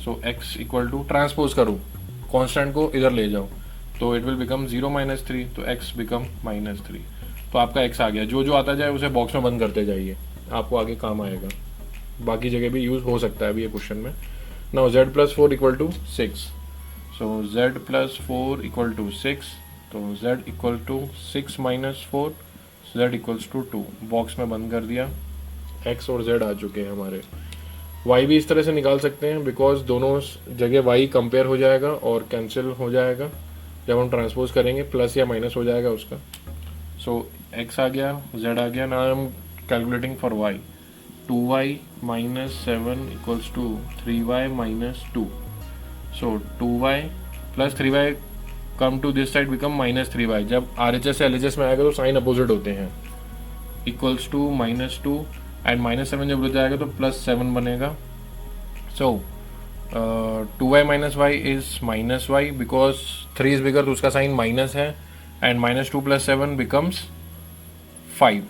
सो x इक्वल टू ट्रांसपोज करूँ, कांस्टेंट को इधर ले जाओ, तो इट विल बिकम 0 - 3, तो x बिकम -3। तो आपका x आ गया। जो जो आता जाए उसे बॉक्स में बंद करते जाइए, आपको आगे काम आएगा, बाकी जगह भी यूज हो सकता है अभी ये क्वेश्चन में। Now z+4 equal to 6, so z+4 equal to 6, तो z equal to 6 - 4, z equals to 2, box में बंद कर दिया। x और z आ चुके हैं हमारे। y भी इस तरह से निकाल सकते हैं, बिकॉज दोनों जगह y कंपेयर हो जाएगा और कैंसिल हो जाएगा जब हम ट्रांसपोज करेंगे, प्लस या माइनस हो जाएगा उसका। सो x आ गया, z आ गया। Now I am calculating for y, 2y - 7 equals to 3y - 2, so 2y + 3y come to this side become -3y। जब RHS से LHS में आएगा तो साइन अपोजिट होते हैं, इक्वल्स टू -2, एंड -7 जब रुक जाएगा तो +7 बनेगा। So 2y - y is -y, because 3 is bigger, तो उसका साइन माइनस है, and -2 + 7 becomes 5।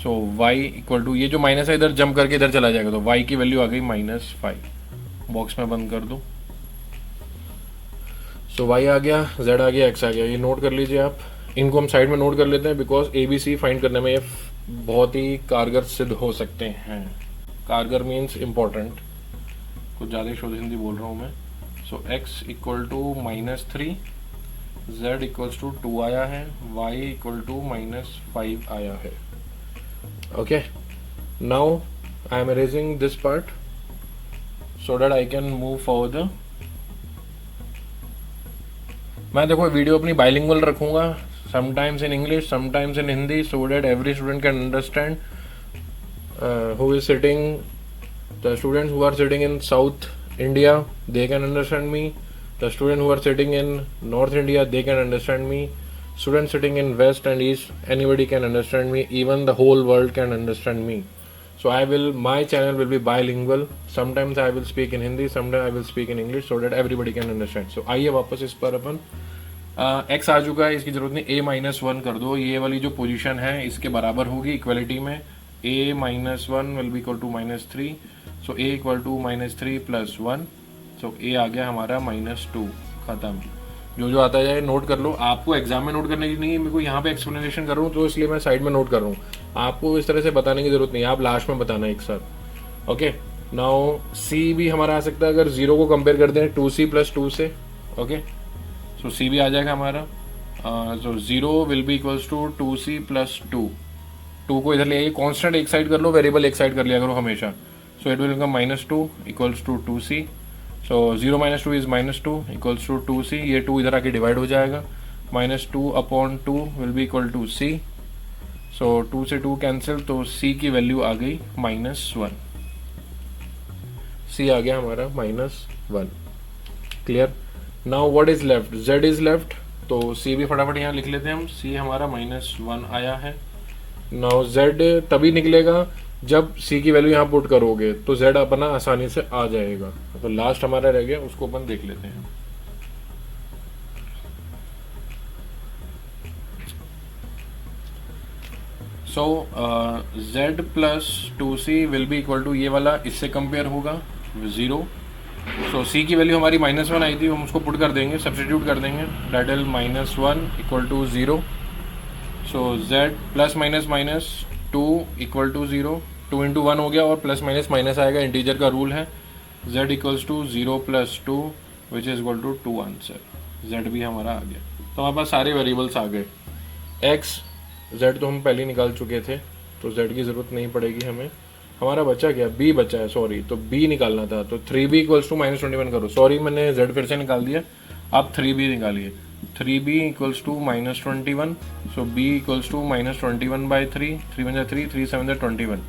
So y equal to, ये जो माइनस है इधर जंप करके इधर चला जाएगा, तो y की वैल्यू आ गई -5, बॉक्स में बंद कर दो। सो y आ गया, z आ गया, x आ गया, ये नोट कर लीजिए आप। इनको हम साइड में नोट कर लेते हैं, बिकॉज ABC फाइंड करने में ये बहुत ही कारगर सिद्ध हो सकते हैं। कारगर मीन्स इम्पोर्टेंट, कुछ ज़्यादा शुद्ध हिंदी बोल रहा हूँ मैं। So x equal to -3, z equals to 2 आया है, y इक्वल टू -5 आया है। Okay, now I am erasing this part so that I can move forward. मैं देखो वीडियो अपनी बाइलिंगुअल रखूँगा, sometimes in English, sometimes in Hindi, so that every student can understand. Who is sitting, the students who are sitting in South India, they can understand me. The students who are sitting in North India, they can understand me. Students sitting in West and East, anybody can understand me. Even the whole world can understand me. So my channel will be bilingual. Sometimes I will speak in Hindi, sometimes I will speak in English, so that everybody can understand. So आइए वापस इस पर अपन x आ चुका है, इसकी जरूरत नहीं, a-1 कर दो, ये वाली जो पोजीशन है इसके बराबर होगी इक्वलिटी में। a-1 will be equal to -3, so a equal to -3 + 1, so a आ गया हमारा -2, खत्म। जो जो आता जाए नोट कर लो, आपको एग्जाम में नोट करने की नहीं है, मेरे को यहाँ पे एक्सप्लेनेशन कर रहा हूँ तो इसलिए मैं साइड में नोट कर रहा हूँ, आपको इस तरह से बताने की जरूरत नहीं है, आप लास्ट में बताना एक साथ। ओके, नाउ c भी हमारा आ सकता है, अगर 0 को कंपेयर कर दें 2c + 2 से। ओके, सो c भी आ जाएगा हमारा। So 0 will be equals to 2c + 2, 2 को इधर ले आइए, कॉन्स्टेंट एक साइड कर लो, वेरिएबल एक साइड कर लिया करो हमेशा। So it will become -2 equals to 2c, so 0 - 2 is -2 equals to 2c, ये 2 इधर आके डिवाइड हो जाएगा, -2/2 will be equal to c, so 2 से 2 कैंसिल, तो c की वैल्यू आ गई -1, c आ गया हमारा -1। Clear? Now what is left, z is left, तो c भी फटाफट यहाँ लिख लेते हैं हम, c हमारा -1 आया है। नाउ z तभी निकलेगा जब c की वैल्यू यहाँ पुट करोगे, तो z अपना आसानी से आ जाएगा। तो लास्ट हमारा रह गया, उसको अपन देख लेते हैं। So z + 2c will be equal to, ये वाला इससे कंपेयर होगा 0, सो c की वैल्यू हमारी -1 आई थी, हम उसको पुट कर देंगे, सब्स्टिट्यूट कर देंगे, that is -1 equal to 0, so z +-2 equal to 0, 2 × 1 हो गया, और +- आएगा, इंटीजर का रूल है, z equals to 0 + 2 which is equal to 2 answer. z भी हमारा आ गया, तो हमारे पास सारे वेरिएबल्स आ गए। x z तो हम पहले निकाल चुके थे, तो z की ज़रूरत नहीं पड़ेगी हमें। हमारा बचा क्या, b बचा है, सॉरी, तो b निकालना था, तो 3b = -21 करो, सॉरी मैंने z फिर से निकाल दिया, आप 3b निकालिए। 3b equals to -21, so b equals to -21/3, 3 one 3, 3 7 21,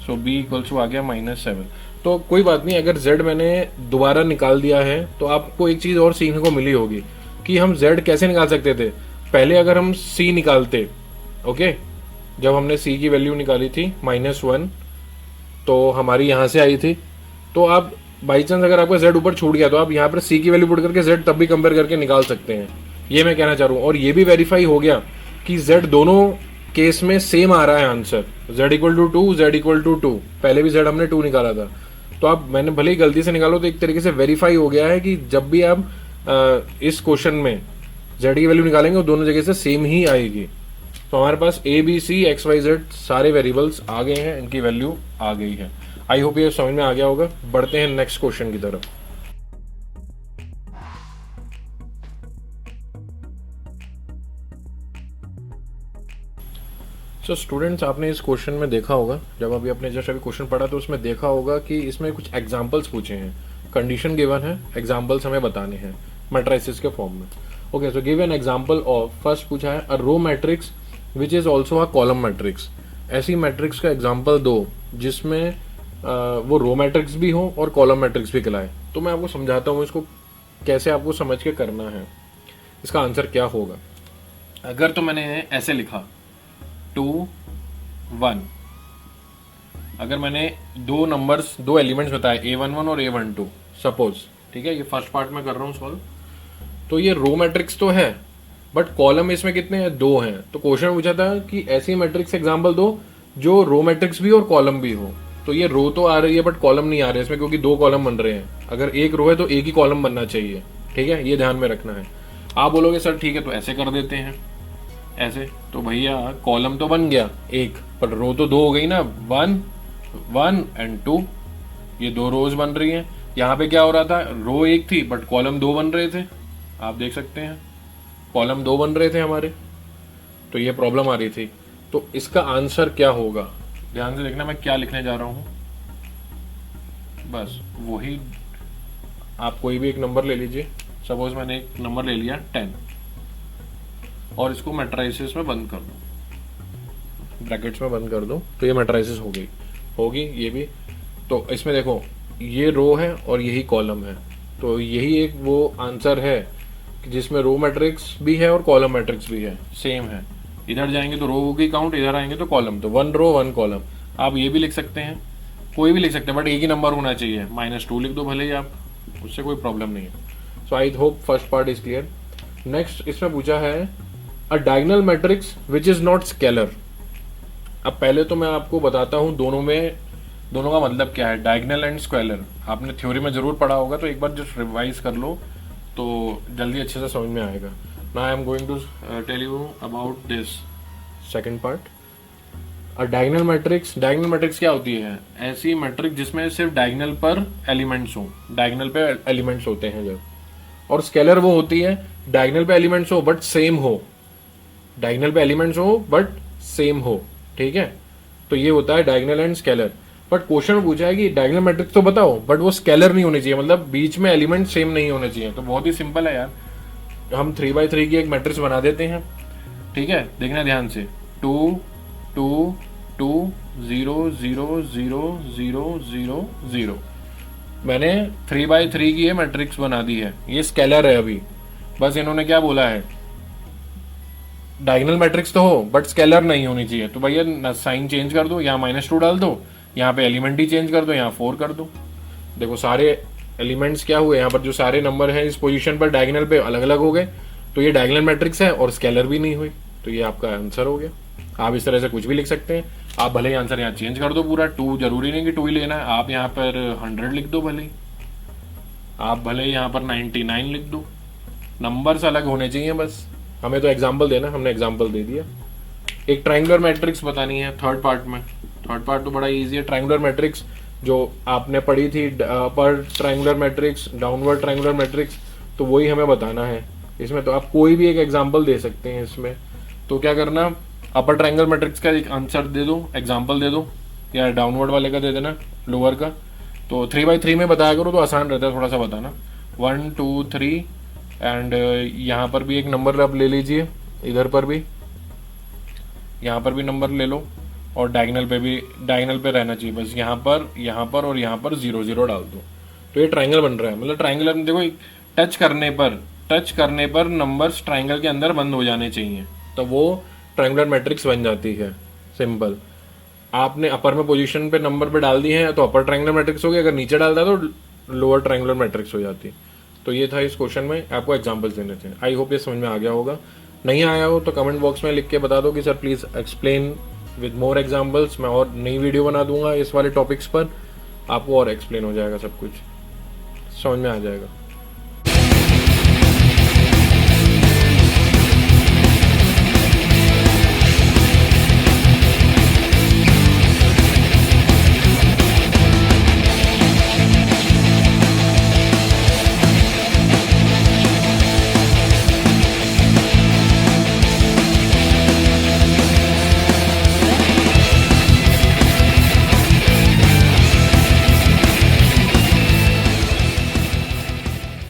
so b equals to आ गया -7। तो कोई बात नहीं, अगर z मैंने दोबारा निकाल दिया है तो आपको एक चीज़ और सीखने को मिली होगी कि हम z कैसे निकाल सकते थे। पहले अगर हम c निकालते, ओके, जब हमने c की वैल्यू निकाली थी -1, तो हमारी यहाँ से आई थी, तो आप बाई चांस अगर आपका z ऊपर छूट गया तो आप यहाँ पर c की वैल्यू पुट करके z तब भी कंपेयर करके निकाल सकते हैं। ये मैं कहना चाह रहा हूँ, और ये भी वेरीफाई हो गया कि z दोनों केस में सेम आ रहा है answer, z equal to 2, z equal to 2। पहले भी z हमने 2 निकाला था, तो आप मैंने भले ही गलती से निकालो तो एक तरीके से वेरीफाई हो गया है कि जब भी आप इस क्वेश्चन में z की वैल्यू निकालेंगे वो दोनों जगह से सेम ही आएगी। तो हमारे पास a b c x y z सारे वेरिएबल्स आ गए हैं, इनकी वैल्यू आ गई है। आई होप ये समझ में आ गया होगा। बढ़ते हैं नेक्स्ट क्वेश्चन की तरफ। सो स्टूडेंट्स, आपने इस क्वेश्चन में देखा होगा, जब अभी आपने जस्ट अभी क्वेश्चन पढ़ा तो उसमें देखा होगा कि इसमें कुछ एग्जांपल्स पूछे हैं, कंडीशन गिवन है, एग्जांपल्स हमें बताने हैं मैट्रिसेस के फॉर्म में। Okay, so give an example of, first पूछा है a row matrix which is also a column matrix. ऐसी मैट्रिक्स का एग्जाम्पल दो जिसमें वो रो मैट्रिक्स भी हो और कॉलम मैट्रिक्स भी कहलाए। तो मैं आपको समझाता हूँ इसको कैसे आपको समझ के करना है, इसका आंसर क्या होगा। अगर तो मैंने ऐसे लिखा 2 1, अगर मैंने दो नंबर्स, दो एलिमेंट्स बताए A11 और A12 सपोज, ठीक है, ये फर्स्ट पार्ट में कर रहा हूँ सॉल्व, तो ये रो मैट्रिक्स तो है बट कॉलम इसमें कितने हैं, 2 हैं। तो क्वेश्चन पूछा था कि ऐसी मैट्रिक्स एग्जांपल दो जो रो मैट्रिक्स भी और कॉलम भी हो। तो ये रो तो आ रही है बट कॉलम नहीं आ रहे इसमें, क्योंकि 2 कॉलम बन रहे हैं। अगर एक रो है तो एक ही कॉलम बनना चाहिए, ठीक है, ये ध्यान में रखना है। आप बोलोगे सर ठीक है तो ऐसे कर देते हैं, ऐसे, तो भैया कॉलम तो बन गया एक, पर रो तो 2 हो गई ना, 1 1 एंड 2, ये 2 रोज बन रही हैं। यहाँ पे क्या हो रहा था, रो एक थी बट कॉलम 2 बन रहे थे, आप देख सकते हैं कॉलम 2 बन रहे थे हमारे, तो ये प्रॉब्लम आ रही थी। तो इसका आंसर क्या होगा, ध्यान से देखना मैं क्या लिखने जा रहा हूं। बस वही, आप कोई भी एक नंबर ले लीजिए, सपोज मैंने एक नंबर ले लिया 10 और इसको मैट्रिसेस में बंद कर दो, ब्रैकेट्स में बंद कर दो, तो ये मैट्रिसेस हो गई, होगी ये भी। तो इसमें देखो ये रो है और यही कॉलम है, तो यही एक वो आंसर है कि जिसमें रो मैट्रिक्स भी है और कॉलम मैट्रिक्स भी है, सेम है। इधर जाएंगे तो रो होगी काउंट, इधर आएंगे तो कॉलम, तो 1 रो 1 कॉलम। आप ये भी लिख सकते हैं, कोई भी लिख सकते हैं, बट एक ही नंबर होना चाहिए, -2 लिख दो भले ही आप, उससे कोई प्रॉब्लम नहीं है। So I hope first part is clear. Next इसमें पूछा है a diagonal matrix which is not scalar. अब पहले तो मैं आपको बताता हूँ दोनों का मतलब क्या है, डायगोनल एंड स्क्वेलर। आपने थ्योरी में जरूर पढ़ा होगा, तो एक बार जस्ट रिवाइज कर लो तो जल्दी अच्छे से समझ में आएगा। Now I am going to tell you about this second part. A diagonal matrix क्या होती है, ऐसी मैट्रिक्स जिसमें सिर्फ डायगोनल पर एलिमेंट्स हो, डायगोनल पे एलिमेंट्स होते हैं जब। और स्केलर वो होती है डायगोनल पे एलिमेंट्स हो बट सेम हो, डायगोनल पे एलिमेंट्स हो बट सेम हो, ठीक है। तो ये होता है diagonal and scalar. But question पूछा है कि डायगोनल मैट्रिक्स तो बताओ बट वो स्केलर नहीं होनी चाहिए, मतलब बीच में एलिमेंट सेम नहीं होने चाहिए। तो बहुत ही सिंपल है यार, हम 3x3 की एक मैट्रिक्स बना देते हैं, ठीक है, देखना ध्यान से, 2 2 2 0 0 0 0 0 0। मैंने 3x3 की ये मैट्रिक्स बना दी है, ये स्केलर है। अभी बस इन्होंने क्या बोला है, डायगोनल मैट्रिक्स तो हो बट स्केलर नहीं होनी चाहिए। तो भैया साइन चेंज कर दो, यहाँ -2 डाल दो, यहाँ पे एलिमेंट ही चेंज कर दो, यहाँ 4 कर दो। देखो सारे एलिमेंट्स क्या हुए, यहाँ पर जो सारे नंबर हैं इस पोजीशन पर डायगोनल पे अलग अलग हो गए, तो ये डायगोनल मैट्रिक्स है और स्केलर भी नहीं हुई, तो ये आपका आंसर हो गया। आप इस तरह से कुछ भी लिख सकते हैं। आप भले ही आंसर यहाँ चेंज कर दो पूरा, 2 जरूरी नहीं कि 2 ही लेना है, आप यहाँ पर 100 लिख दो, भले ही आप भले यहाँ पर 99 लिख दो, नंबर्स अलग होने चाहिए बस। हमें तो एग्जाम्पल देना, हमने एग्जाम्पल दे दिया। एक ट्रायंगुलर मैट्रिक्स बतानी है थर्ड पार्ट में। थर्ड पार्ट तो बड़ा इजी है। ट्रायंगुलर मैट्रिक्स जो आपने पढ़ी थी, upper triangular matrix, downward triangular matrix, तो वही हमें बताना है इसमें। तो आप कोई भी एक एग्जाम्पल दे सकते हैं इसमें। तो क्या करना, अपर ट्रायंगुलर मैट्रिक्स का एक आंसर दे दो, एग्जाम्पल दे दो, या डाउनवर्ड वाले का दे देना, लोअर का। तो 3x3 में बताया करो तो आसान रहता है थोड़ा सा बताना। 1 2 3 एंड यहाँ पर भी एक नंबर आप ले लीजिए, इधर पर भी, यहाँ पर भी नंबर ले लो, और डायगनल पे भी, डायगनल पे रहना चाहिए बस, यहाँ पर और यहाँ पर 0 0 डाल दो। तो ये ट्राइंगल बन रहा है। मतलब ट्राइंगल में देखो टच करने पर नंबर्स ट्राइंगल के अंदर बंद हो जाने चाहिए, तो वो ट्राइंगुलर मैट्रिक्स बन जाती है। सिंपल। आपने अपर में पोजीशन पे नंबर पे डाल दिए हैं तो अपर ट्राइंगुलर मैट्रिक्स हो गया, अगर नीचे डालता है तो लोअर ट्राइंगुलर मैट्रिक्स हो जाती। तो ये था इस क्वेश्चन में, आपको एग्जांपल्स देने थे। आई होप ये समझ में आ गया होगा। नहीं आया हो तो कमेंट बॉक्स में लिख के बता दो कि sir please explain with more examples. मैं और नई वीडियो बना दूंगा इस वाले टॉपिक्स पर, आपको और एक्सप्लेन हो जाएगा, सब कुछ समझ में आ जाएगा।